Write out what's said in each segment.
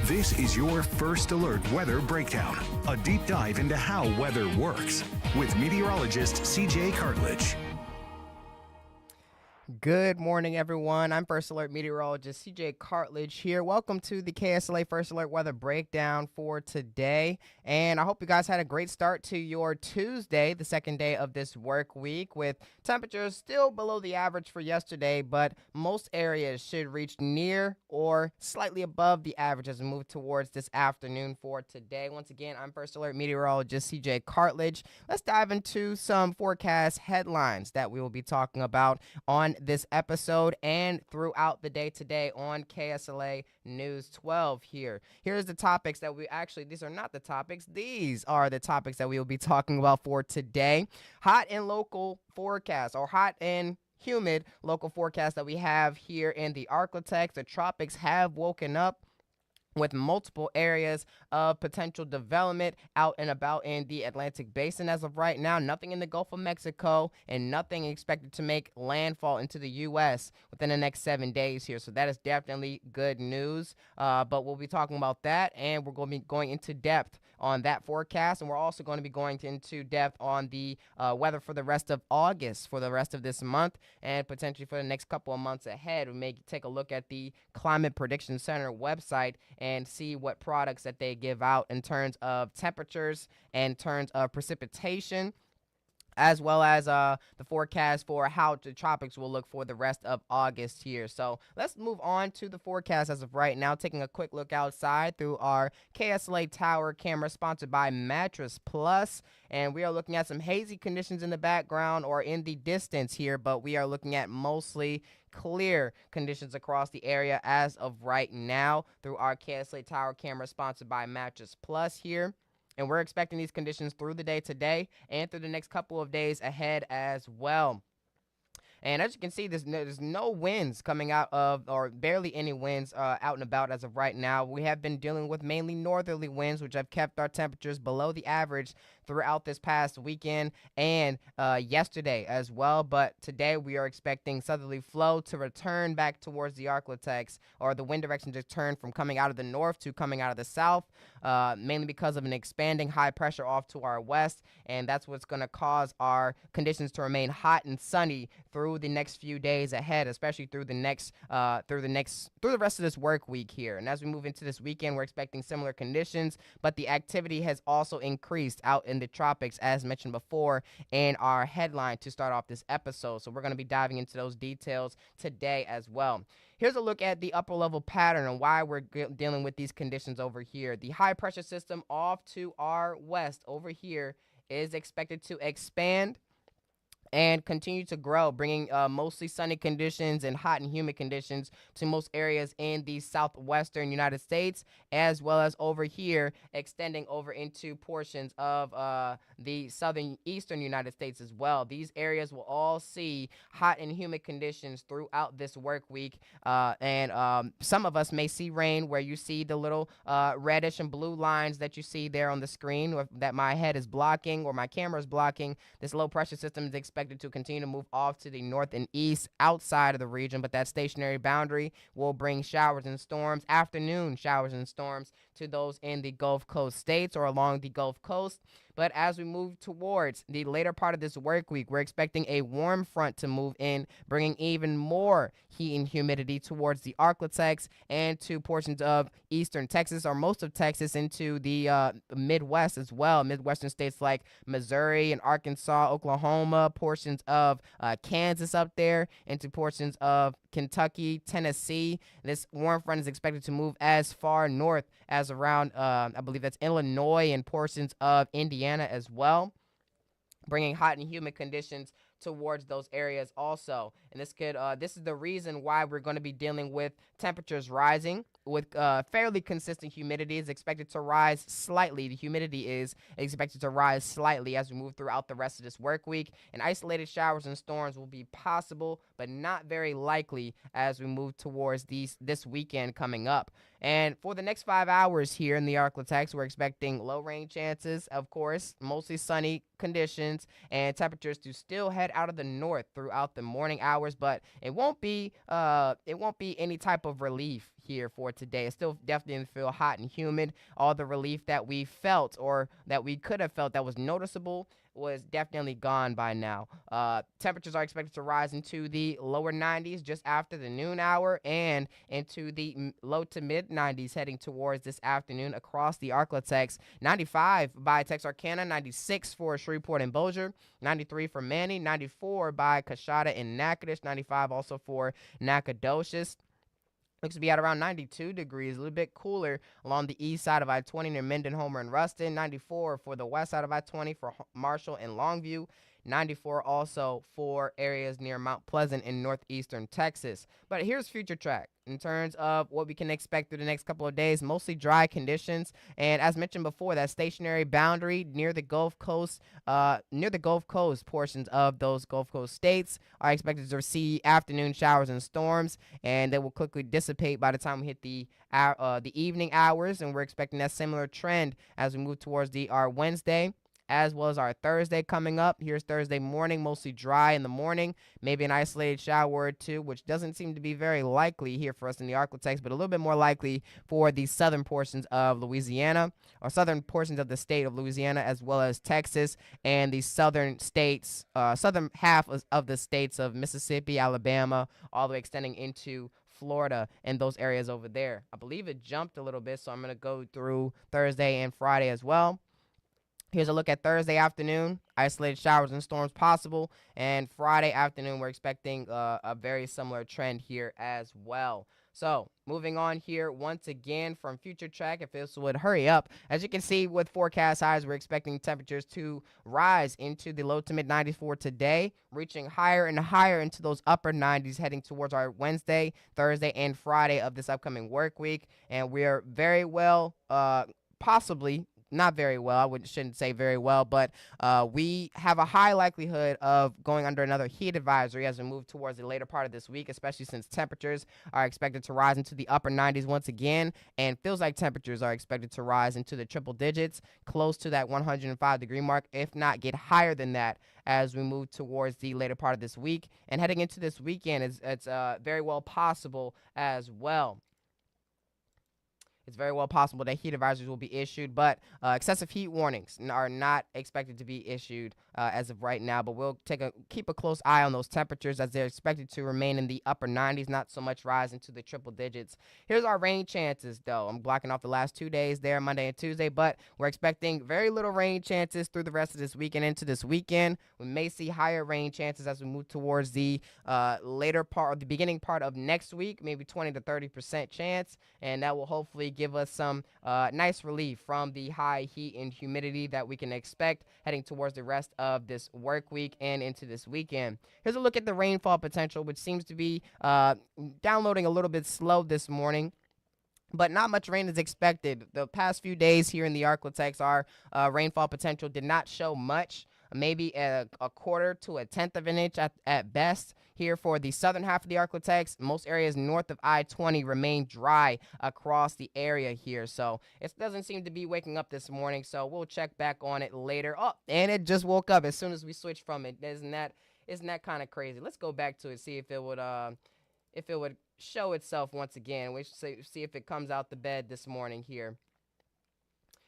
This is your First Alert Weather Breakdown, a deep dive into how weather works with meteorologist CJ Cartledge. Good morning, everyone. I'm First Alert meteorologist CJ Cartledge here. Welcome to the KSLA First Alert Weather Breakdown for today. And I hope you guys had a great start to your Tuesday, the second day of this work week, with temperatures still below the average for yesterday, but most areas should reach near or slightly above the average as we move towards this afternoon for today. Once again, I'm First Alert meteorologist CJ Cartledge. Let's dive into some forecast headlines that we will be talking about on this episode and throughout the day today on KSLA News 12 here. Here's the topics that these are not the topics. These are the topics that we will be talking about for today. Hot and local forecast, or hot and humid local forecast that we have here in the Arklatex. The tropics have woken up with multiple areas of potential development out and about in the Atlantic Basin as of right now. Nothing in the Gulf of Mexico and nothing expected to make landfall into the U.S. within the next 7 days here. So that is definitely good news. But we'll be talking about that, and we're going to be going into depth on that forecast. And we're also going to be going into depth on the weather for the rest of August, for the rest of this month, and potentially for the next couple of months ahead. We may take a look at the Climate Prediction Center website and see what products that they give out in terms of temperatures and in terms of precipitation, as well as the forecast for how the tropics will look for the rest of August here. So let's move on to the forecast as of right now, taking a quick look outside through our KSLA Tower camera sponsored by Mattress Plus. And we are looking at some hazy conditions in the background or in the distance here, but we are looking at mostly clear conditions across the area as of right now through our KSLA Tower camera sponsored by Mattress Plus here. And we're expecting these conditions through the day today and through the next couple of days ahead as well. And as you can see, there's no winds coming out of, or barely any winds out and about as of right now. We have been dealing with mainly northerly winds, which have kept our temperatures below the average throughout this past weekend and yesterday as well. But today we are expecting southerly flow to return back towards the Arklatex, or the wind direction to turn from coming out of the north to coming out of the south, mainly because of an expanding high pressure off to our west. And that's what's going to cause our conditions to remain hot and sunny through the next few days ahead, especially through the rest of this work week here. And as we move into this weekend, we're expecting similar conditions, but the activity has also increased out in the tropics, as mentioned before in our headline to start off this episode. So we're going to be diving into those details today as well. Here's a look at the upper level pattern and why we're dealing with these conditions over here. The high pressure system off to our west over here is expected to expand and continue to grow, bringing mostly sunny conditions and hot and humid conditions to most areas in the southwestern United States, as well as over here, extending over into portions of the southern eastern United States as well. These areas will all see hot and humid conditions throughout this work week, and some of us may see rain, where you see the little reddish and blue lines that you see there on the screen, or that my head is blocking or my camera is blocking. This low pressure system is expected to continue to move off to the north and east outside of the region, but that stationary boundary will bring showers and storms, afternoon showers and storms, to those in the Gulf Coast states or along the Gulf Coast. But as we move towards the later part of this work week, we're expecting a warm front to move in, bringing even more heat and humidity towards the Arklatex and to portions of eastern Texas, or most of Texas, into the Midwest as well. Midwestern states like Missouri and Arkansas, Oklahoma, portions of Kansas up there, into portions of Kentucky, Tennessee. This warm front is expected to move as far north as around, I believe that's Illinois, and portions of Indiana as well, bringing hot and humid conditions towards those areas also. And this is the reason why we're going to be dealing with temperatures rising with fairly consistent humidity. Is expected to rise slightly. The humidity is expected to rise slightly as we move throughout the rest of this work week, and isolated showers and storms will be possible, but not very likely as we move towards this weekend coming up. And for the next 5 hours here in the Arklatex, we're expecting low rain chances, of course, mostly sunny conditions, and temperatures to still head out of the north throughout the morning hours. But it won't be any type of relief here for today. It still definitely feel hot and humid. All the relief that we felt or that we could have felt that was noticeable was definitely gone by now. Temperatures are expected to rise into the lower 90s just after the noon hour and into the low to mid 90s heading towards this afternoon across the Arklatex. 95 by Texarkana, 96 for Shreveport and Bossier, 93 for Manny, 94 by Coshada and Natchitoches, 95 also for Nacogdoches. Looks to be at around 92 degrees, a little bit cooler along the east side of I-20 near Minden, Homer, and Ruston. 94 for the west side of I-20 for Marshall and Longview. 94 also for areas near Mount Pleasant in northeastern Texas. But here's future track in terms of what we can expect through the next couple of days. Mostly dry conditions, and as mentioned before, that stationary boundary near the Gulf Coast, portions of those Gulf Coast states are expected to receive afternoon showers and storms, and they will quickly dissipate by the time we hit the evening hours. And we're expecting that similar trend as we move towards our Wednesday, as well as our Thursday coming up. Here's Thursday morning, mostly dry in the morning, maybe an isolated shower or two, which doesn't seem to be very likely here for us in the Arklatex, but a little bit more likely for the southern portions of Louisiana, or southern portions of the state of Louisiana, as well as Texas and the southern states, southern half of the states of Mississippi, Alabama, all the way extending into Florida and those areas over there. I believe it jumped a little bit, so I'm going to go through Thursday and Friday as well. Here's a look at Thursday afternoon, isolated showers and storms possible. And Friday afternoon, we're expecting a very similar trend here as well. So moving on here once again from Future Track, if this would hurry up. As you can see with forecast highs, we're expecting temperatures to rise into the low to mid 90s for today, reaching higher and higher into those upper 90s heading towards our Wednesday, Thursday, and Friday of this upcoming work week. And we are very well, possibly not very well. Shouldn't say very well, but we have a high likelihood of going under another heat advisory as we move towards the later part of this week, especially since temperatures are expected to rise into the upper 90s once again, and feels like temperatures are expected to rise into the triple digits, close to that 105-degree mark, if not get higher than that as we move towards the later part of this week. And heading into this weekend, it's very well possible as well. It's very well possible that heat advisories will be issued, but excessive heat warnings are not expected to be issued as of right now. But we'll keep a close eye on those temperatures as they're expected to remain in the upper 90s, not so much rise into the triple digits. Here's our rain chances, though. I'm blocking off the last 2 days there, Monday and Tuesday, but we're expecting very little rain chances through the rest of this weekend into this weekend. We may see higher rain chances as we move towards the later part or the beginning part of next week, maybe 20 to 30% chance, and that will hopefully give us some nice relief from the high heat and humidity that we can expect heading towards the rest of this work week and into this weekend. Here's a look at the rainfall potential, which seems to be downloading a little bit slow this morning, but not much rain is expected. The past few days here in the Arklatex, our rainfall potential did not show much, maybe a quarter to a tenth of an inch at best. Here for the southern half of the Arklatex, most areas north of I-20 remain dry across the area here. So it doesn't seem to be waking up this morning, so we'll check back on it later. Oh, and it just woke up as soon as we switched from it. Isn't that kind of crazy? Let's go back to it, see if it would show itself once again. We should see if it comes out the bed this morning here.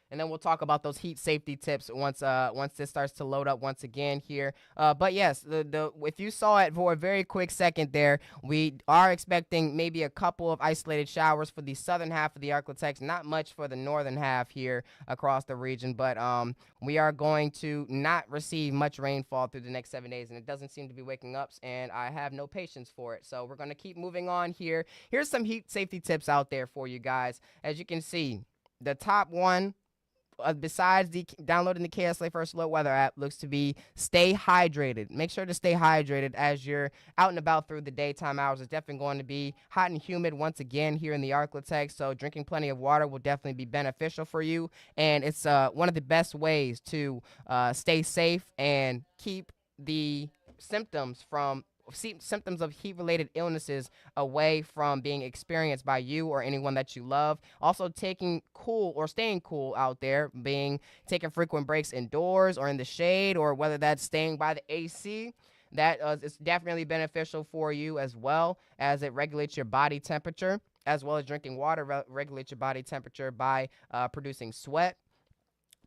And then we'll talk about those heat safety tips once this starts to load up once again here. But yes, if you saw it for a very quick second there, we are expecting maybe a couple of isolated showers for the southern half of the Arklatex. Not much for the northern half here across the region, but we are going to not receive much rainfall through the next 7 days, and it doesn't seem to be waking up, and I have no patience for it. So we're going to keep moving on here. Here's some heat safety tips out there for you guys. As you can see, the top one, besides downloading the KSLA First Alert Weather app, looks to be stay hydrated. Make sure to stay hydrated as you're out and about through the daytime hours. It's definitely going to be hot and humid once again here in the Arklatex, so drinking plenty of water will definitely be beneficial for you, and it's one of the best ways to stay safe and keep the symptoms from symptoms of heat-related illnesses away from being experienced by you or anyone that you love. Also, taking cool or staying cool out there, taking frequent breaks indoors or in the shade, or whether that's staying by the AC. That is definitely beneficial for you, as well as it regulates your body temperature, as well as drinking water regulates your body temperature by producing sweat.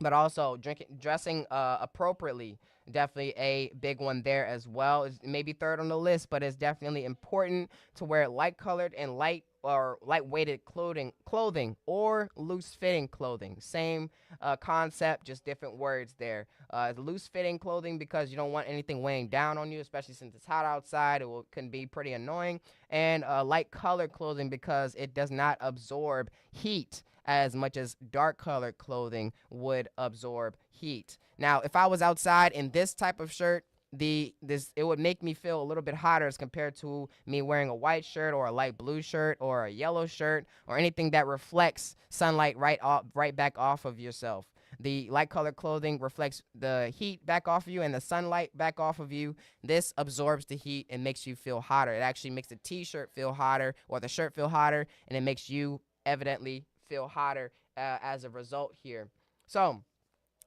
But also dressing appropriately, definitely a big one there as well. It's maybe third on the list, but it's definitely important to wear light colored and lightweighted clothing or loose fitting clothing. Same concept, just different words there. Loose fitting clothing because you don't want anything weighing down on you, especially since it's hot outside. Can be pretty annoying. And light colored clothing because it does not absorb heat as much as dark colored clothing would absorb heat. Now, if I was outside in this type of shirt, it would make me feel a little bit hotter as compared to me wearing a white shirt or a light blue shirt or a yellow shirt or anything that reflects sunlight right back off of yourself. The light colored clothing reflects the heat back off of you and the sunlight back off of you. This absorbs the heat and makes you feel hotter. It actually makes the t-shirt feel hotter or the shirt feel hotter, and it makes you evidently feel hotter as a result here. So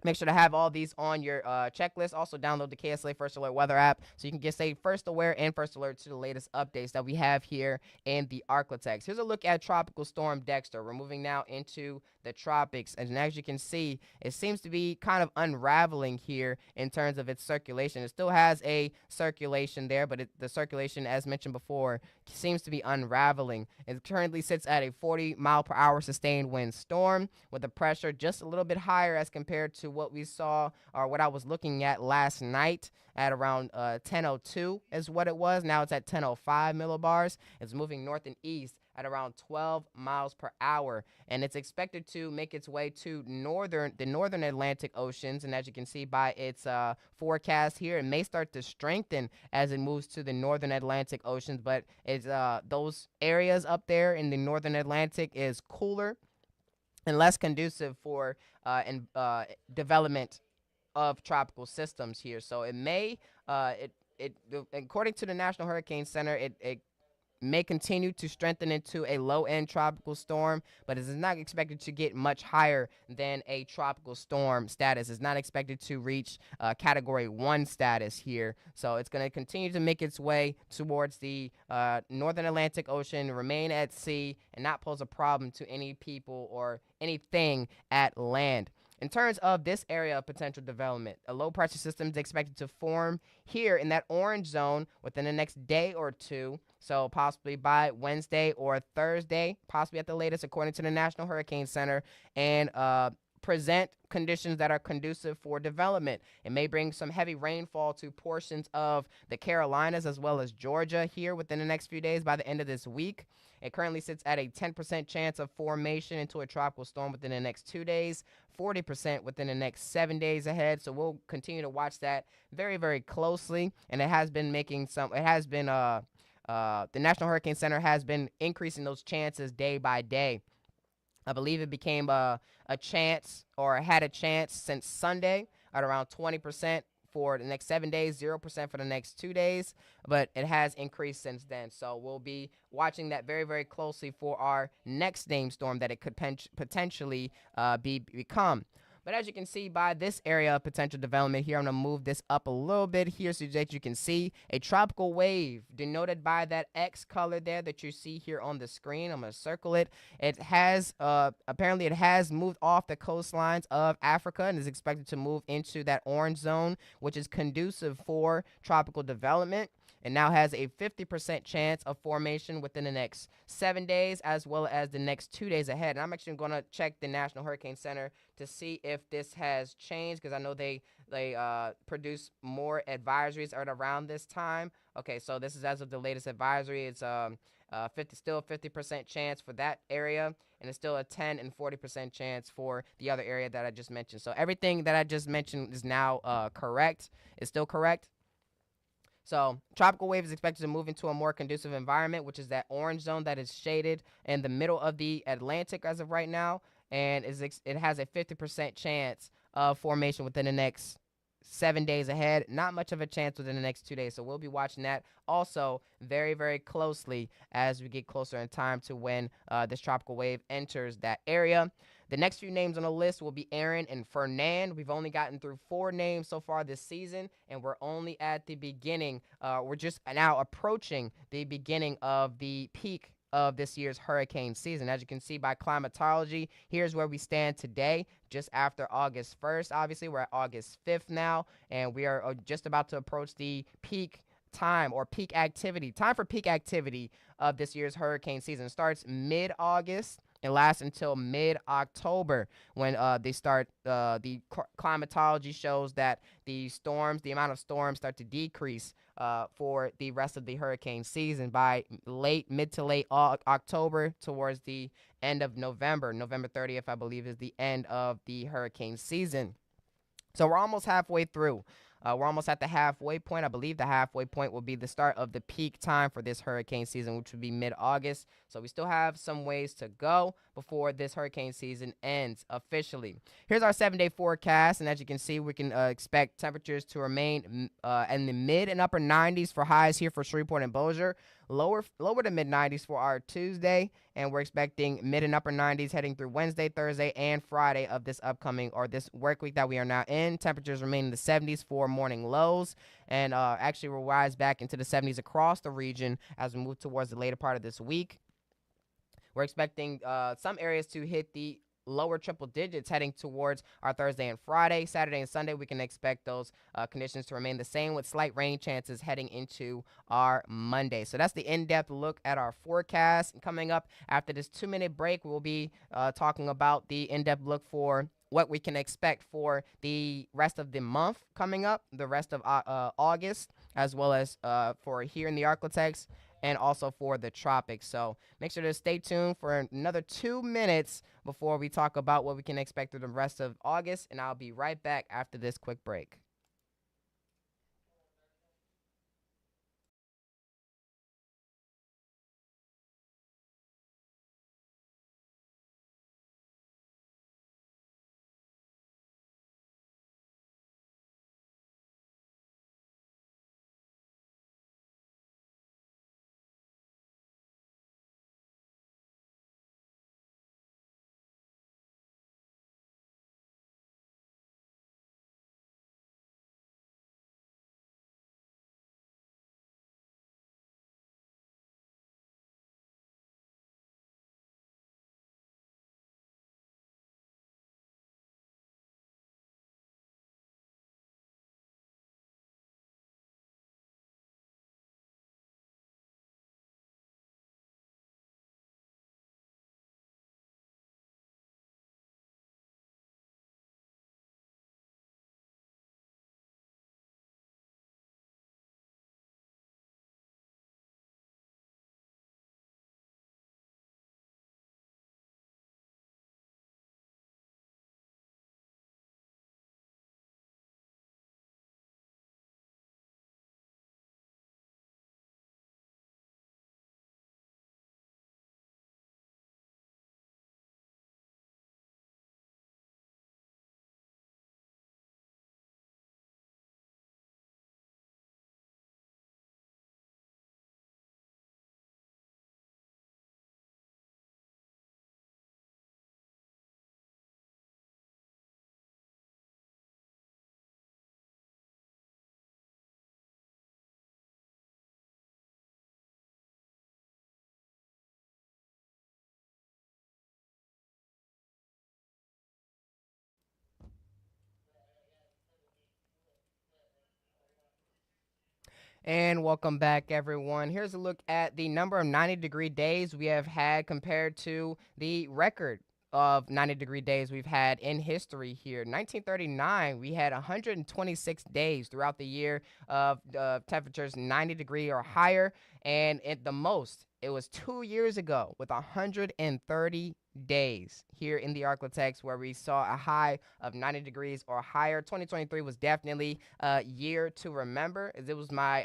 make sure to have all these on your checklist. Also, download the KSLA First Alert Weather app so you can stay first aware and first alert to the latest updates that we have here in the Arklatex. Here's a look at Tropical Storm Dexter. We're moving now into the tropics, and as you can see, it seems to be kind of unraveling here in terms of its circulation. It still has a circulation there, but the circulation, as mentioned before, seems to be unraveling. It currently sits at a 40-mile-per-hour sustained wind storm with the pressure just a little bit higher as compared to what we saw or what I was looking at last night at around 10:02 is what it was. Now it's at 10:05 millibars. It's moving north and east at around 12 miles per hour, and it's expected to make its way to the northern Atlantic oceans. And as you can see by its forecast here, it may start to strengthen as it moves to the northern Atlantic oceans, but it's those areas up there in the northern Atlantic is cooler and less conducive for development of tropical systems here. So it may, according to the National Hurricane Center, it may continue to strengthen into a low-end tropical storm, but it is not expected to get much higher than a tropical storm status. It's not expected to reach Category 1 status here. So it's going to continue to make its way towards the northern Atlantic Ocean, remain at sea, and not pose a problem to any people or anything at land. In terms of this area of potential development, a low-pressure system is expected to form here in that orange zone within the next day or two, so possibly by Wednesday or Thursday, possibly at the latest, according to the National Hurricane Center, and present conditions that are conducive for development. It may bring some heavy rainfall to portions of the Carolinas as well as Georgia here within the next few days by the end of this week. It currently sits at a 10% chance of formation into a tropical storm within the next 2 days, 40% within the next 7 days ahead. So we'll continue to watch that very, very closely. And it has been the National Hurricane Center has been increasing those chances day by day. I believe it became a chance, or had a chance since Sunday at around 20% for the next 7 days, 0% for the next 2 days, but it has increased since then. So we'll be watching that very, very closely for our next named storm that it could potentially become. But as you can see by this area of potential development here, I'm going to move this up a little bit here so that you can see a tropical wave denoted by that X color there that you see here on the screen. I'm going to circle it. It has, apparently it has moved off the coastlines of Africa and is expected to move into that orange zone, which is conducive for tropical development. It now has a 50% chance of formation within the next 7 days as well as the next 2 days ahead. And I'm actually going to check the National Hurricane Center to see if this has changed, because I know they produce more advisories at around this time. Okay, so this is as of the latest advisory. It's still a 50% chance for that area, and it's still a 10 and 40% chance for the other area that I just mentioned. So everything that I just mentioned is now correct. It's still correct. So tropical wave is expected to move into a more conducive environment, which is that orange zone that is shaded in the middle of the Atlantic as of right now, and it has a 50% chance of formation within the next 7 days ahead. Not much of a chance within the next 2 days. So we'll be watching that also very, very closely as we get closer in time to when this tropical wave enters that area. The next few names on the list will be Aaron and Fernand. We've only gotten through 4 names so far this season, and we're only at the beginning. We're just now approaching the beginning of the peak of this year's hurricane season. As you can see by climatology, here's where we stand today, just after August 1st. Obviously, we're at August 5th now, and we are just about to approach the peak time or peak activity. Time for peak activity of this year's hurricane season. It starts mid-August and lasts until mid-October when they start. The climatology shows that the amount of storms start to decrease for the rest of the hurricane season by mid to late October towards the end of November. November 30th, I believe, is the end of the hurricane season. So we're almost halfway through. We're almost at the halfway point. I believe the halfway point will be the start of the peak time for this hurricane season, which would be mid-August. So we still have some ways to go before this hurricane season ends officially. Here's our 7-day forecast, and as you can see, we can expect temperatures to remain in the mid and upper 90s for highs here for Shreveport and Bossier. Lower to mid 90s for our Tuesday, and we're expecting mid and upper 90s heading through Wednesday, Thursday, and Friday of this upcoming or this work week that we are now in. Temperatures remain in the 70s for morning lows, and actually will rise back into the 70s across the region as we move towards the later part of this week. We're expecting some areas to hit the lower triple digits heading towards our Thursday and Friday. Saturday and Sunday, we can expect those conditions to remain the same with slight rain chances heading into our Monday. So that's the in-depth look at our forecast. Coming up after this 2-minute break, we'll be talking about the in-depth look for what we can expect for the rest of the month coming up, the rest of August, as well as for here in the Arklatex and also for the tropics. So make sure to stay tuned for another 2 minutes before we talk about what we can expect through the rest of August, and I'll be right back after this quick break. And welcome back, everyone. Here's a look at the number of 90-degree days we have had compared to the record of 90-degree days we've had in history here. 1939, we had 126 days throughout the year of temperatures 90 degree or higher. And at the most, it was 2 years ago with 130 days here in the Arklatex where we saw a high of 90 degrees or higher. 2023 was definitely a year to remember, as it was my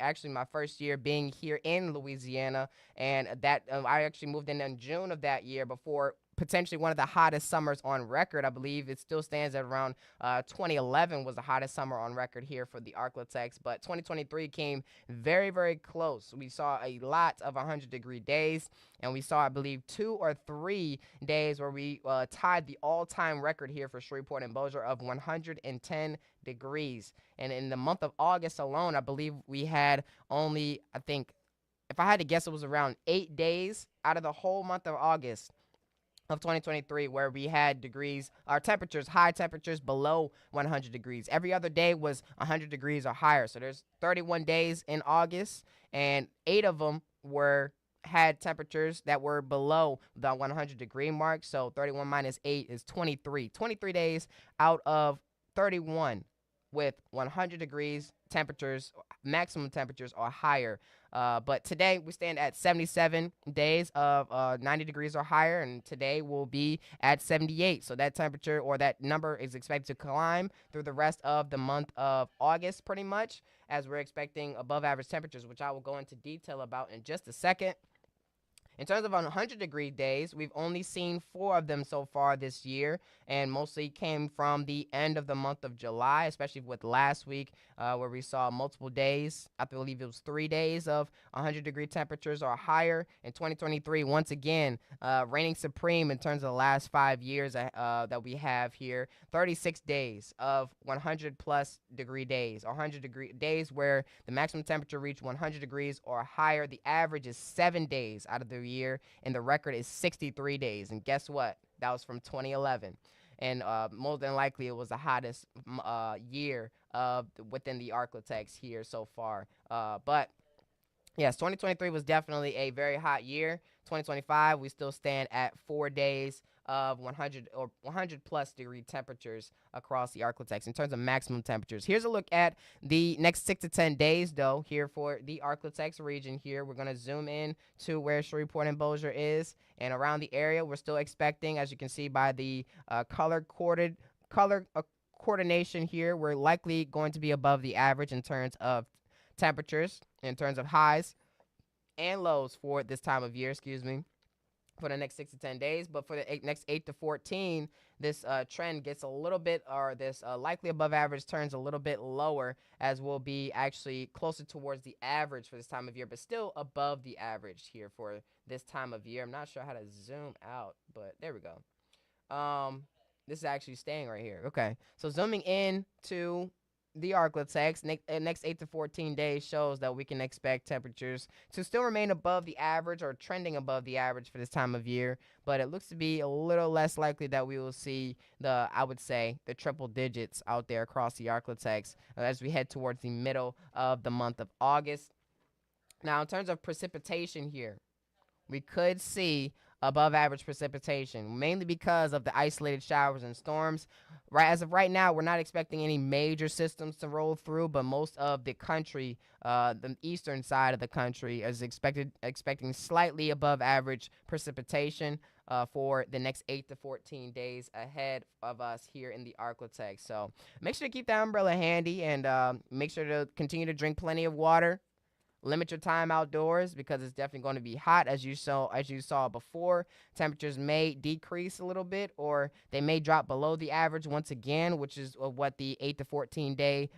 first year being here in Louisiana, and that I actually moved in June of that year before potentially one of the hottest summers on record. I believe it still stands at around 2011 was the hottest summer on record here for the Arklatex, but 2023 came very, very close. We saw a lot of 100-degree days, and we saw, I believe, 2 or 3 days where we tied the all-time record here for Shreveport and Bossier of 110 degrees. And in the month of August alone, I believe we had only, I think, if I had to guess, it was around 8 days out of the whole month of August of 2023 where we had our temperatures, high temperatures below 100 degrees. Every other day was 100 degrees or higher. So there's 31 days in August, and 8 of them had temperatures that were below the 100-degree mark. So 31 minus 8 is 23. 23 days out of 31 with 100 degrees temperatures, maximum temperatures or higher. But today we stand at 77 days of 90 degrees or higher, and today will be at 78. So that temperature or that number is expected to climb through the rest of the month of August pretty much, as we're expecting above average temperatures, which I will go into detail about in just a second. In terms of 100-degree days, we've only seen 4 of them so far this year, and mostly came from the end of the month of July, especially with last week where we saw multiple days. I believe it was 3 days of 100-degree temperatures or higher. In 2023, once again, reigning supreme in terms of the last 5 years that we have here. 36 days of 100-plus degree days, or 100-degree days where the maximum temperature reached 100 degrees or higher. The average is 7 days out of the year, and the record is 63 days. And guess what? That was from 2011. And more than likely, it was the hottest year within the Arklatex here so far. But yes, 2023 was definitely a very hot year. 2025, we still stand at 4 days of 100 or 100-plus degree temperatures across the Arklatex in terms of maximum temperatures. Here's a look at the next 6 to 10 days, though, here for the Arklatex region here. We're going to zoom in to where Shreveport and Bossier is, and around the area, we're still expecting, as you can see by the color coordination here, we're likely going to be above the average in terms of temperatures, in terms of highs and lows for this time of year, for the next 6 to 10 days. But for the next 8 to 14, this trend gets a little bit, or this likely above average turns a little bit lower, as we'll be actually closer towards the average for this time of year, but still above the average here for this time of year. I'm not sure how to zoom out, but there we go. This is actually staying right here. Okay, so zooming in to the Arklatex, next 8 to 14 days shows that we can expect temperatures to still remain above the average or trending above the average for this time of year, but it looks to be a little less likely that we will see I would say, the triple digits out there across the Arklatex as we head towards the middle of the month of August. Now, in terms of precipitation here, we could see above average precipitation, mainly because of the isolated showers and storms. As of right now, we're not expecting any major systems to roll through, but most of the country, the eastern side of the country, is expecting slightly above average precipitation for the next 8 to 14 days ahead of us here in the Arklatex. So make sure to keep that umbrella handy, and make sure to continue to drink plenty of water. Limit your time outdoors because it's definitely going to be hot, as you saw before. Temperatures may decrease a little bit, or they may drop below the average once again, which is what the 8 to 14 day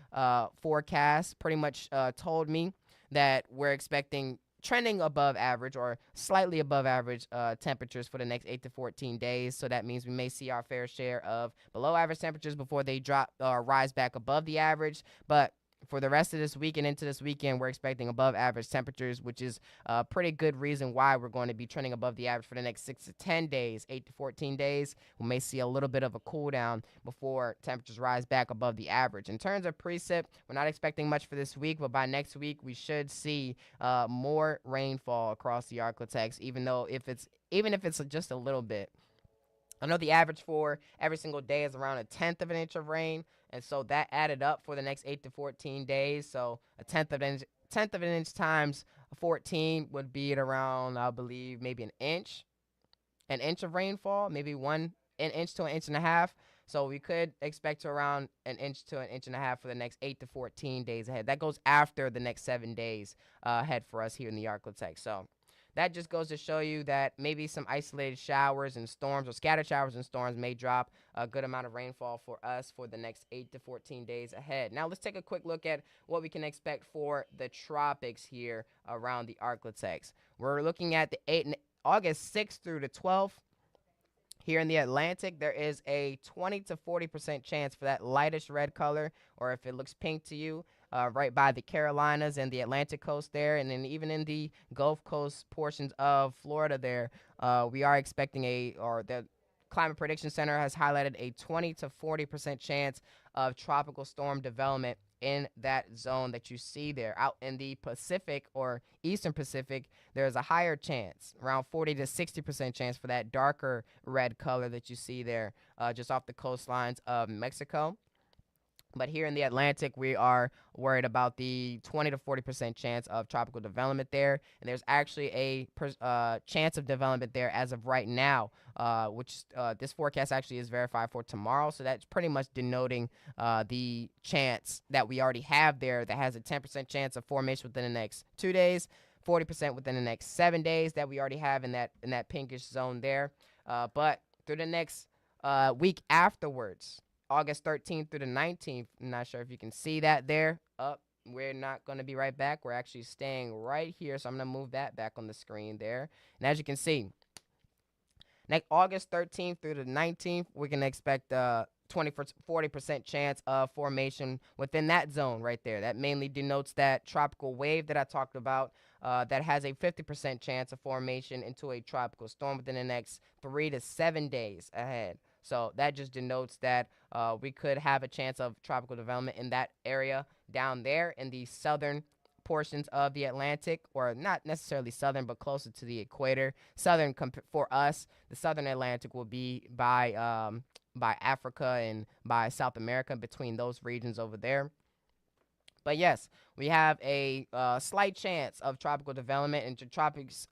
forecast pretty much told me, that we're expecting trending above average or slightly above average temperatures for the next 8 to 14 days. So that means we may see our fair share of below average temperatures before they drop or rise back above the average. But for the rest of this week and into this weekend, we're expecting above average temperatures, which is a pretty good reason why we're going to be trending above the average for the next 6 to 10 days, 8 to 14 days. We may see a little bit of a cool down before temperatures rise back above the average. In terms of precip, we're not expecting much for this week, but by next week, we should see more rainfall across the Arklatex, even if it's just a little bit. I know the average for every single day is around 1/10 of an inch of rain, and so that added up for the next 8 to 14 days. So 1/10 of an inch times 14 would be at around, I believe, maybe an inch of rainfall, maybe an inch to an inch and a half. So we could expect to around an inch to an inch and a half for the next 8 to 14 days ahead. That goes after the next 7 days ahead for us here in the Arklatex. So that just goes to show you that maybe some isolated showers and storms or scattered showers and storms may drop a good amount of rainfall for us for the next 8 to 14 days ahead. Now, let's take a quick look at what we can expect for the tropics here around the Arctic. We're looking at the August 6th through the 12th. Here in the Atlantic, there is a 20 to 40% chance for that lightest red color, or if it looks pink to you, right by the Carolinas and the Atlantic coast there, and then even in the Gulf Coast portions of Florida there, we are expecting the Climate Prediction Center has highlighted a 20 to 40% chance of tropical storm development in that zone that you see there. Out in the Pacific or Eastern Pacific, there's a higher chance, around 40 to 60% chance for that darker red color that you see there just off the coastlines of Mexico. But here in the Atlantic, we are worried about the 20 to 40% chance of tropical development there. And there's actually a chance of development there as of right now, which this forecast actually is verified for tomorrow. So that's pretty much denoting the chance that we already have there that has a 10% chance of formation within the next 2 days, 40% within the next 7 days that we already have in that pinkish zone there. But through the next week afterwards, August 13th through the 19th. I'm not sure if you can see that there. We're not going to be right back. We're actually staying right here. So I'm going to move that back on the screen there. And as you can see, next August 13th through the 19th, we can expect 20 to 40% chance of formation within that zone right there. That mainly denotes that tropical wave that I talked about that has a 50% chance of formation into a tropical storm within the next 3 to 7 days ahead. So that just denotes that we could have a chance of tropical development in that area down there in the southern portions of the Atlantic, or not necessarily southern, but closer to the equator. Southern for us, the southern Atlantic will be by Africa and by South America, between those regions over there. But yes, we have a slight chance of tropical development into tropics.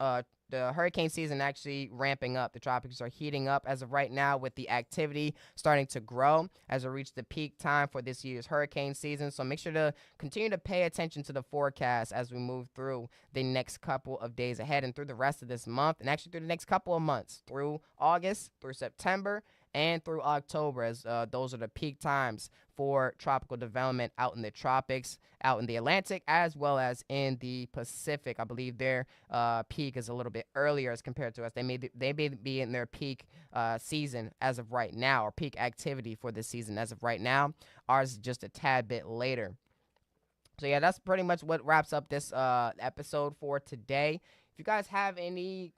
The hurricane season actually ramping up. The tropics are heating up as of right now, with the activity starting to grow as we reach the peak time for this year's hurricane season. So make sure to continue to pay attention to the forecast as we move through the next couple of days ahead and through the rest of this month, and actually through the next couple of months, through August, through September, and through October, as those are the peak times for tropical development out in the tropics, out in the Atlantic, as well as in the Pacific. I believe their peak is a little bit earlier as compared to us. They may be in their peak season as of right now, or peak activity for this season as of right now. Ours is just a tad bit later. So yeah, that's pretty much what wraps up this episode for today. If you guys have any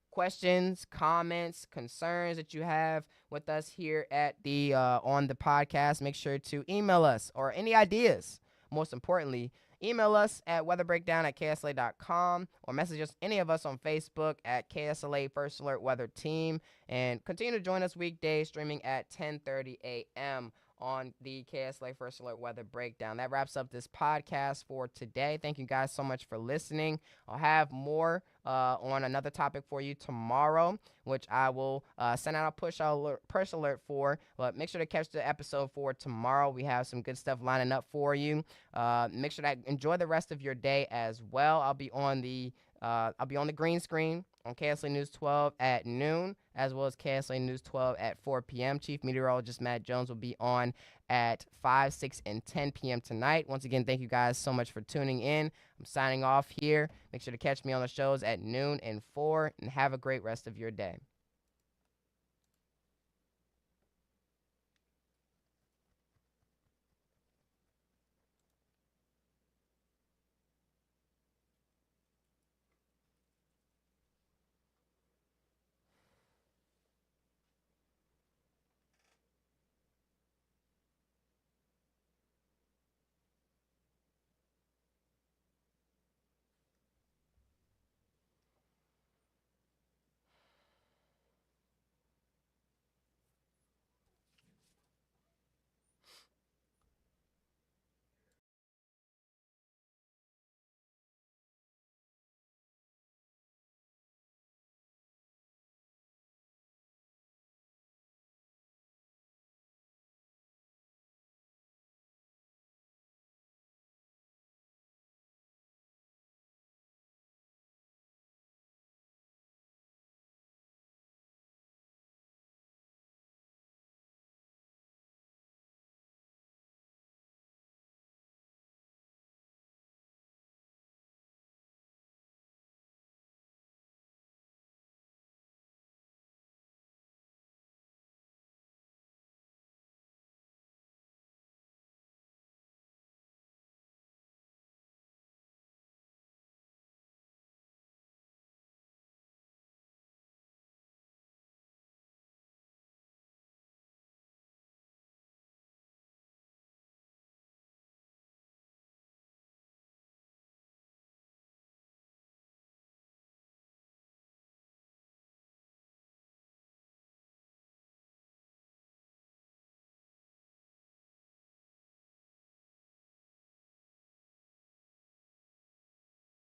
questions, comments, concerns that you have with us here at the on the podcast, make sure to email us, or any ideas. Most importantly, email us at weatherbreakdown@ksla.com, or message us, any of us, on Facebook at KSLA First Alert Weather Team, and continue to join us weekdays streaming at 10:30 a.m. on the KSLA First Alert Weather Breakdown. That wraps up this podcast for today. Thank you guys so much for listening. I'll have more on another topic for you tomorrow, which I will send out a push alert for. But make sure to catch the episode for tomorrow. We have some good stuff lining up for you. Make sure to enjoy the rest of your day as well. I'll be on the green screen on KSLA News 12 at noon, as well as KSLA News 12 at 4 p.m. Chief Meteorologist Matt Jones will be on at 5, 6, and 10 p.m. tonight. Once again, thank you guys so much for tuning in. I'm signing off here. Make sure to catch me on the shows at noon and 4, and have a great rest of your day.